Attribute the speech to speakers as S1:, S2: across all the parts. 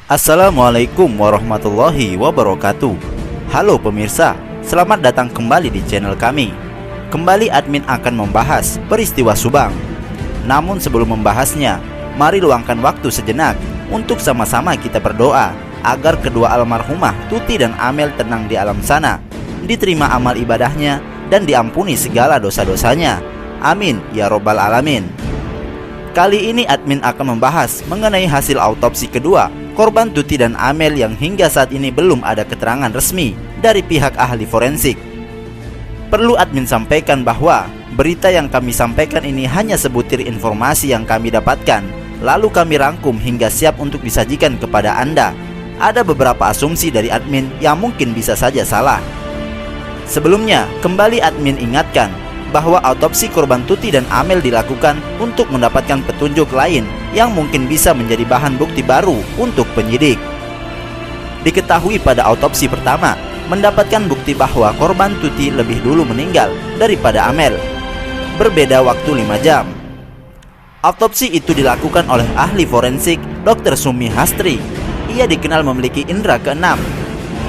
S1: Assalamualaikum warahmatullahi wabarakatuh. Halo pemirsa, selamat datang kembali di channel kami. Kembali admin akan membahas peristiwa Subang. Namun sebelum membahasnya, mari luangkan waktu sejenak untuk sama-sama kita berdoa agar kedua almarhumah Tuti dan Amel tenang di alam sana, diterima amal ibadahnya, dan diampuni segala dosa-dosanya. Amin ya robbal alamin. Kali ini admin akan membahas mengenai hasil autopsi kedua korban Tuti dan Amel yang hingga saat ini belum ada keterangan resmi dari pihak ahli forensik. Perlu admin sampaikan bahwa berita yang kami sampaikan ini hanya sebutir informasi yang kami dapatkan, lalu kami rangkum hingga siap untuk disajikan kepada Anda. Ada beberapa asumsi dari admin yang mungkin bisa saja salah. Sebelumnya, kembali admin ingatkan bahwa autopsi korban Tuti dan Amel dilakukan untuk mendapatkan petunjuk lain yang mungkin bisa menjadi bahan bukti baru untuk penyidik. Diketahui pada autopsi pertama, mendapatkan bukti bahwa korban Tuti lebih dulu meninggal daripada Amel, berbeda waktu 5 jam. Autopsi itu dilakukan oleh ahli forensik Dr. Sumi Hastri. Ia dikenal memiliki indera keenam.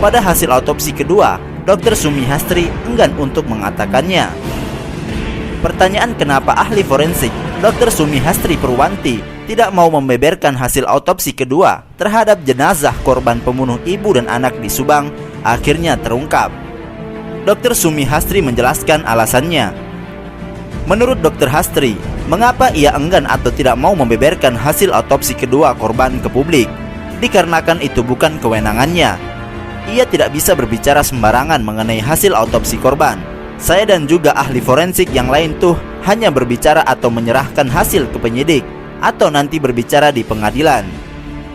S1: Pada hasil autopsi kedua, Dr. Sumi Hastri enggan untuk mengatakannya. Pertanyaan kenapa ahli forensik Dr. Sumi Hastri Purwanti tidak mau membeberkan hasil autopsi kedua terhadap jenazah korban pembunuh ibu dan anak di Subang akhirnya terungkap. Dr. Sumi Hastri menjelaskan alasannya. Menurut Dr. Hastri, mengapa ia enggan atau tidak mau membeberkan hasil autopsi kedua korban ke publik? Dikarenakan itu bukan kewenangannya. Ia tidak bisa berbicara sembarangan mengenai hasil autopsi korban. Saya dan juga ahli forensik yang lain tuh hanya berbicara atau menyerahkan hasil ke penyidik atau nanti berbicara di pengadilan.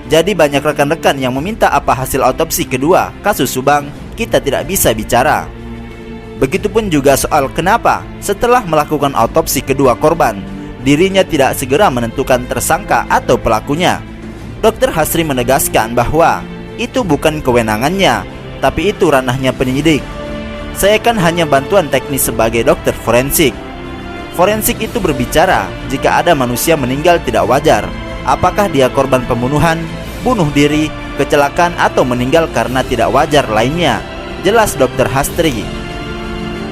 S1: Jadi banyak rekan-rekan yang meminta apa hasil autopsi kedua kasus Subang, kita tidak bisa bicara. Begitupun juga soal kenapa setelah melakukan autopsi kedua korban, dirinya tidak segera menentukan tersangka atau pelakunya. Dr. Hastri menegaskan bahwa itu bukan kewenangannya, tapi itu ranahnya penyidik. Saya kan hanya bantuan teknis sebagai dokter forensik. Forensik itu berbicara jika ada manusia meninggal tidak wajar. Apakah dia korban pembunuhan, bunuh diri, kecelakaan atau meninggal karena tidak wajar lainnya. Jelas Dr. Hastri.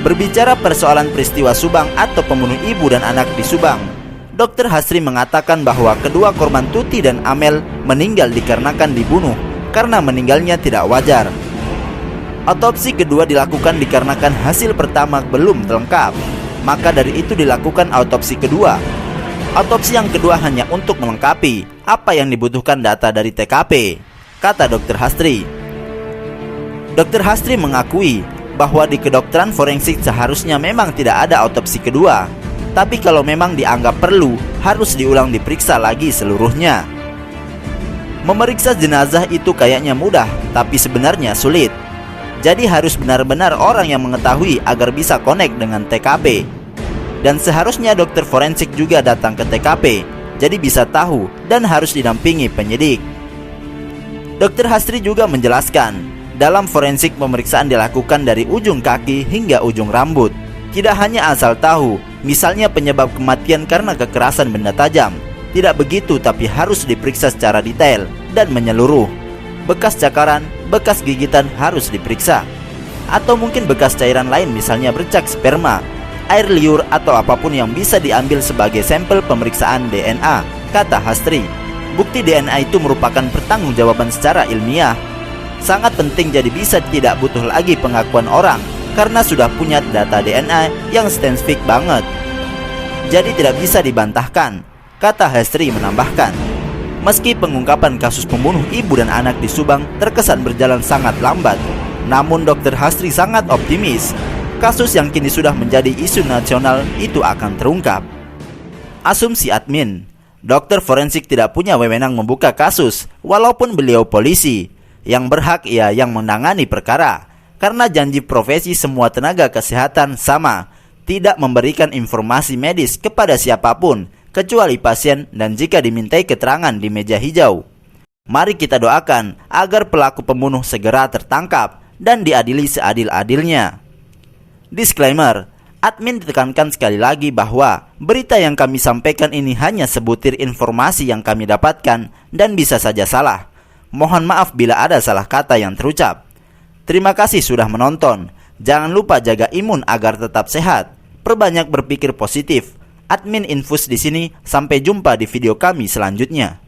S1: Berbicara persoalan peristiwa Subang atau pembunuh ibu dan anak di Subang, Dr. Hastri mengatakan bahwa kedua korban Tuti dan Amel meninggal dikarenakan dibunuh karena meninggalnya tidak wajar. Autopsi kedua dilakukan dikarenakan hasil pertama belum lengkap, maka dari itu dilakukan autopsi kedua. Autopsi yang kedua hanya untuk melengkapi apa yang dibutuhkan data dari TKP, kata Dr. Hastri. Dr. Hastri mengakui bahwa di kedokteran forensik seharusnya memang tidak ada autopsi kedua, tapi kalau memang dianggap perlu, harus diulang diperiksa lagi seluruhnya. Memeriksa jenazah itu kayaknya mudah, tapi sebenarnya sulit. Jadi harus benar-benar orang yang mengetahui agar bisa connect dengan TKP. Dan seharusnya dokter forensik juga datang ke TKP, jadi bisa tahu dan harus didampingi penyidik. Dr. Hastri juga menjelaskan, dalam forensik pemeriksaan dilakukan dari ujung kaki hingga ujung rambut. Tidak hanya asal tahu, misalnya penyebab kematian karena kekerasan benda tajam. Tidak begitu, tapi harus diperiksa secara detail dan menyeluruh. Bekas cakaran, bekas gigitan harus diperiksa. Atau mungkin bekas cairan lain, misalnya bercak sperma, air liur atau apapun yang bisa diambil sebagai sampel pemeriksaan DNA, kata Hastri. Bukti DNA itu merupakan pertanggungjawaban secara ilmiah. Sangat penting, jadi bisa tidak butuh lagi pengakuan orang karena sudah punya data DNA yang spesifik banget. Jadi tidak bisa dibantahkan, kata Hastri menambahkan. Meski pengungkapan kasus pembunuh ibu dan anak di Subang terkesan berjalan sangat lambat, namun Dr. Hastri sangat optimis kasus yang kini sudah menjadi isu nasional itu akan terungkap. Asumsi admin, dokter forensik tidak punya wewenang membuka kasus walaupun beliau polisi. Yang berhak ia yang menangani perkara, karena janji profesi semua tenaga kesehatan sama, tidak memberikan informasi medis kepada siapapun kecuali pasien dan jika dimintai keterangan di meja hijau. Mari kita doakan agar pelaku pembunuh segera tertangkap dan diadili seadil-adilnya. Disclaimer, admin ditekankan sekali lagi bahwa berita yang kami sampaikan ini hanya sebutir informasi yang kami dapatkan dan bisa saja salah. Mohon maaf bila ada salah kata yang terucap. Terima kasih sudah menonton. Jangan lupa jaga imun agar tetap sehat. Perbanyak berpikir positif. Admin Infus di sini. Sampai jumpa di video kami selanjutnya.